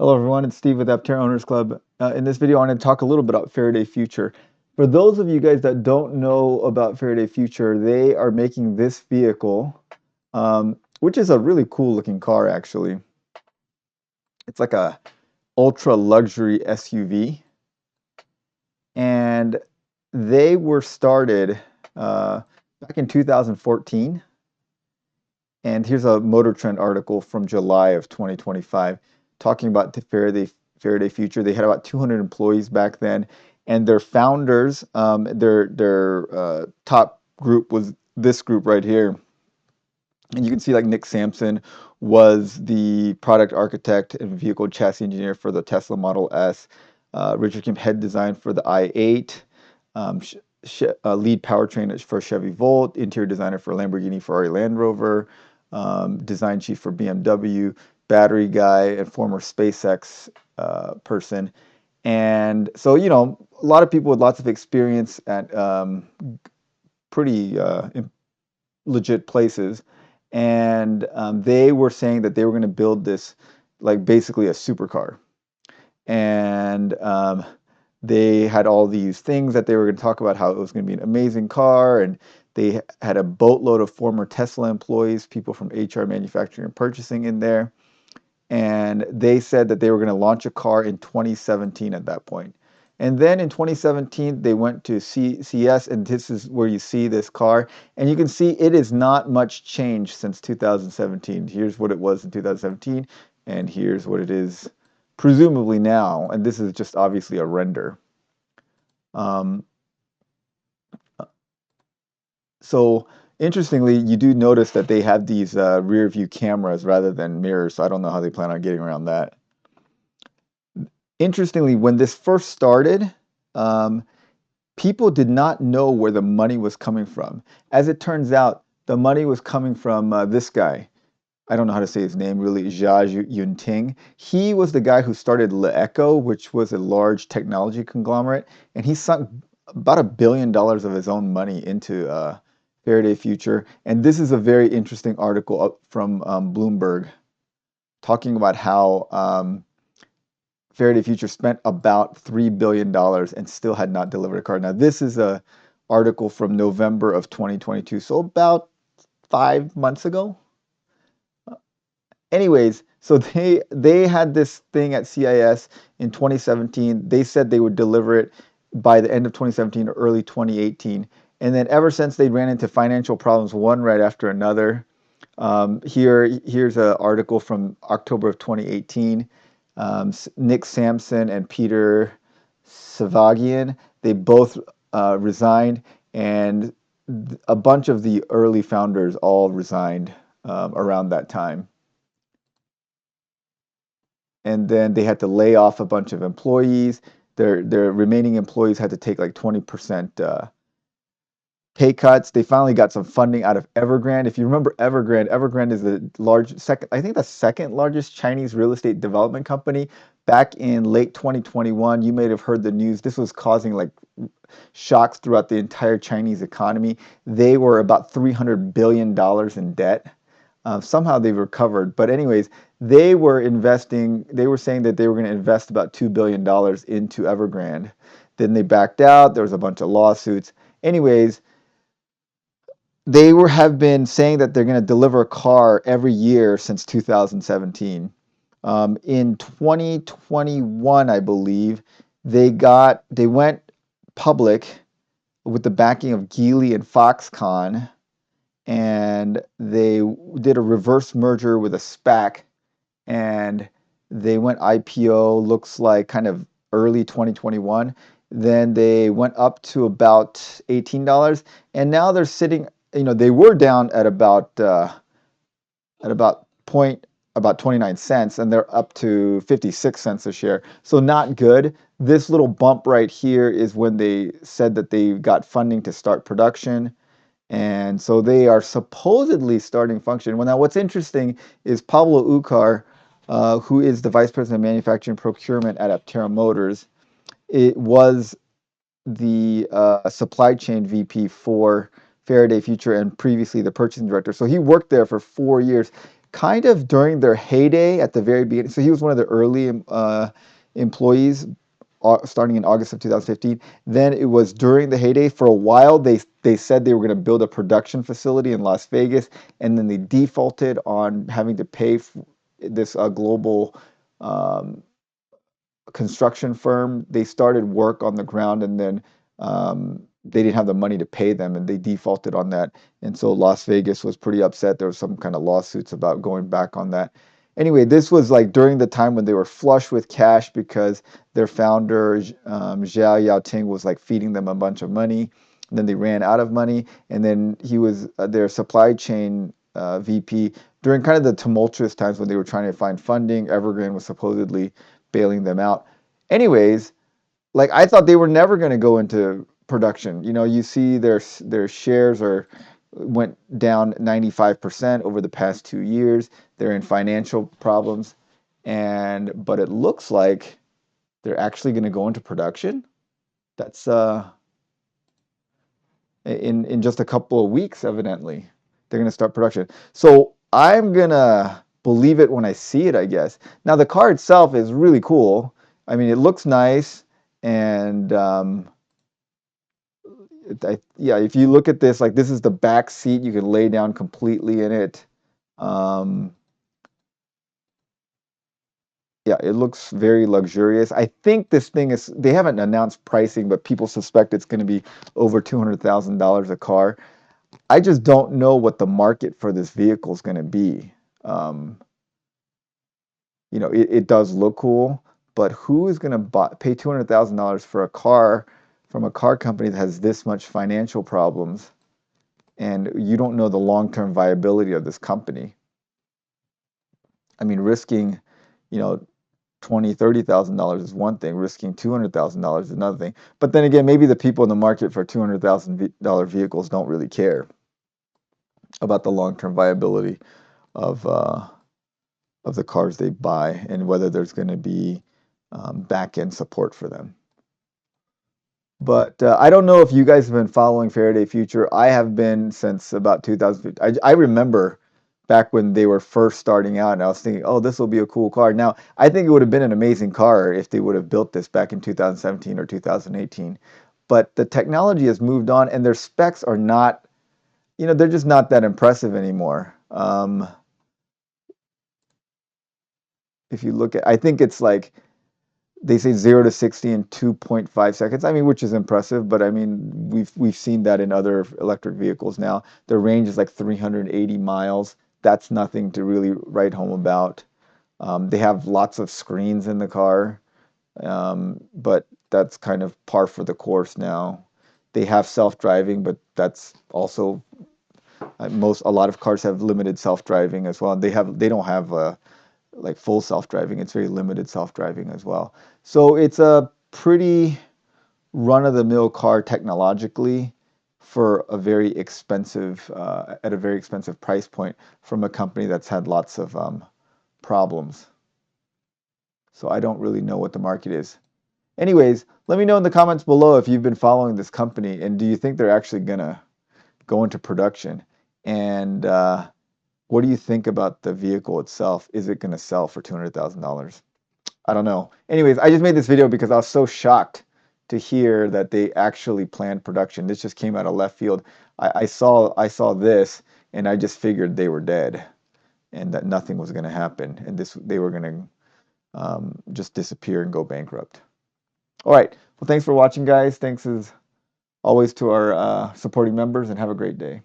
Hello everyone, it's Steve with Aptera Owners Club. In this video, I want to talk a little bit about Faraday Future. For those of you guys that don't know about Faraday Future, they are making this vehicle, which is a really cool looking car actually. It's like a ultra luxury SUV, and they were started back in 2014. And here's a Motor Trend article from July of 2025 talking about the Faraday Future. They had about 200 employees back then, and their founders, their top group was this group right here. And you can see like Nick Sampson was the product architect and vehicle chassis engineer for the Tesla Model S. Richard Kim head design for the i8. Lead powertrain for Chevy Volt, interior designer for Lamborghini, Ferrari, Land Rover, design chief for BMW, battery guy, and former SpaceX person. And so, you know, a lot of people with lots of experience at pretty legit places. And they were saying that they were going to build this, like basically a supercar. And they had all these things that they were going to talk about, how it was going to be an amazing car, and they had a boatload of former Tesla employees, people from HR, manufacturing, and purchasing in there. And they said that they were going to launch a car in 2017 at that point. And then in 2017, they went to CES, and this is where you see this car. And you can see it is not much change since 2017. Here's what it was in 2017, and here's what it is presumably now. And this is just obviously a render. So interestingly, you do notice that they have these rear view cameras rather than mirrors. So I don't know how they plan on getting around that. Interestingly, when this first started, people did not know where the money was coming from. As it turns out, the money was coming from this guy. I don't know how to say his name really, Jia Yunting. He was the guy who started LeEco, which was a large technology conglomerate, and he sunk about $1 billion of his own money into Faraday Future. And this is a very interesting article from Bloomberg talking about how Faraday Future spent about $3 billion and still had not delivered a car. Now, this is an article from November of 2022, so about 5 months ago. Anyways, so they had this thing at CIS in 2017. They said they would deliver it by the end of 2017 or early 2018. And then ever since, they ran into financial problems, one right after another. Here's an article from October of 2018. Nick Sampson and Peter Savagian, they both resigned, and a bunch of the early founders all resigned around that time. And then they had to lay off a bunch of employees. Their remaining employees had to take like 20% pay cuts. They finally got some funding out of Evergrande. If you remember Evergrande, Evergrande is the second largest Chinese real estate development company. Back in late 2021, you may have heard the news. This was causing like shocks throughout the entire Chinese economy. They were about $300 billion in debt. Somehow they've recovered. But anyways, they were saying that they were going to invest about $2 billion into Evergrande. Then they backed out. There was a bunch of lawsuits. Anyways, they have been saying that they're going to deliver a car every year since 2017. In 2021, I believe, they went public with the backing of Geely and Foxconn, and they did a reverse merger with a SPAC, and they went IPO, looks like kind of early 2021. Then they went up to about $18, and now they're sitting, you know, they were down at about 29 cents, and they're up to 56 cents a share. So not good. This little bump right here is when they said that they got funding to start production. And so they are supposedly starting function. Well, now what's interesting is Pablo Ucar, who is the Vice President of Manufacturing Procurement at Aptera Motors, it was the supply chain VP for Faraday Future and previously the purchasing director. So he worked there for 4 years. kind of during their heyday at the very beginning. So he was one of the early employees starting in August of 2015. Then it was during the heyday. For a while, they said they were going to build a production facility in Las Vegas, and then they defaulted on having to pay this global um, construction firm. They started work on the ground, and then they didn't have the money to pay them, and they defaulted on that. And so Las Vegas was pretty upset. There was some kind of lawsuits about going back on that. Anyway, this was like during the time when they were flush with cash because their founder, Zhao Yaoting, was like feeding them a bunch of money. And then they ran out of money, and then he was their supply chain VP during kind of the tumultuous times when they were trying to find funding. Evergrande was supposedly bailing them out. Anyways, like I thought they were never going to go into production. You know, you see their shares went down 95% over the past 2 years. They're in financial problems, but it looks like they're actually going to go into production. That's in just a couple of weeks, evidently. They're going to start production. So I'm going to believe it when I see it, I guess. Now, the car itself is really cool. I mean, it looks nice. And yeah, if you look at this, like this is the back seat. You can lay down completely in it. Yeah, it looks very luxurious. I think this thing they haven't announced pricing, but people suspect it's going to be over $200,000 a car. I just don't know what the market for this vehicle is going to be. You know, it does look cool, but who is going to pay $200,000 for a car from a car company that has this much financial problems, and you don't know the long-term viability of this company? I mean, risking, you know, $20,000-$30,000 is one thing. Risking $200,000 is another thing. But then again, maybe the people in the market for $200,000 vehicles don't really care about the long-term viability of the cars they buy and whether there's going to be back-end support for them. But I don't know if you guys have been following Faraday Future. I have been since about 2015. I remember back when they were first starting out, and I was thinking, oh, this will be a cool car. Now, I think it would have been an amazing car if they would have built this back in 2017 or 2018. But the technology has moved on, and their specs are not, you know, they're just not that impressive anymore. If you look at, I think it's like, they say 0 to 60 in 2.5 seconds. I mean, which is impressive, but I mean, we've seen that in other electric vehicles now. Their range is like 380 miles. That's nothing to really write home about. They have lots of screens in the car, but that's kind of par for the course now. They have self-driving, but that's also a lot of cars have limited self-driving as well. They don't have like full self-driving. It's very limited self-driving as well. So it's a pretty run-of-the-mill car technologically for a very expensive, at a very expensive price point from a company that's had lots of problems. So I don't really know what the market is. Anyways, let me know in the comments below if you've been following this company and do you think they're actually gonna go into production? And what do you think about the vehicle itself? Is it going to sell for $200,000? I don't know. Anyways, I just made this video because I was so shocked to hear that they actually planned production. This just came out of left field. I saw this and I just figured they were dead and that nothing was going to happen and they were going to just disappear and go bankrupt. All right. Well, thanks for watching, guys. Thanks as always to our supporting members, and have a great day.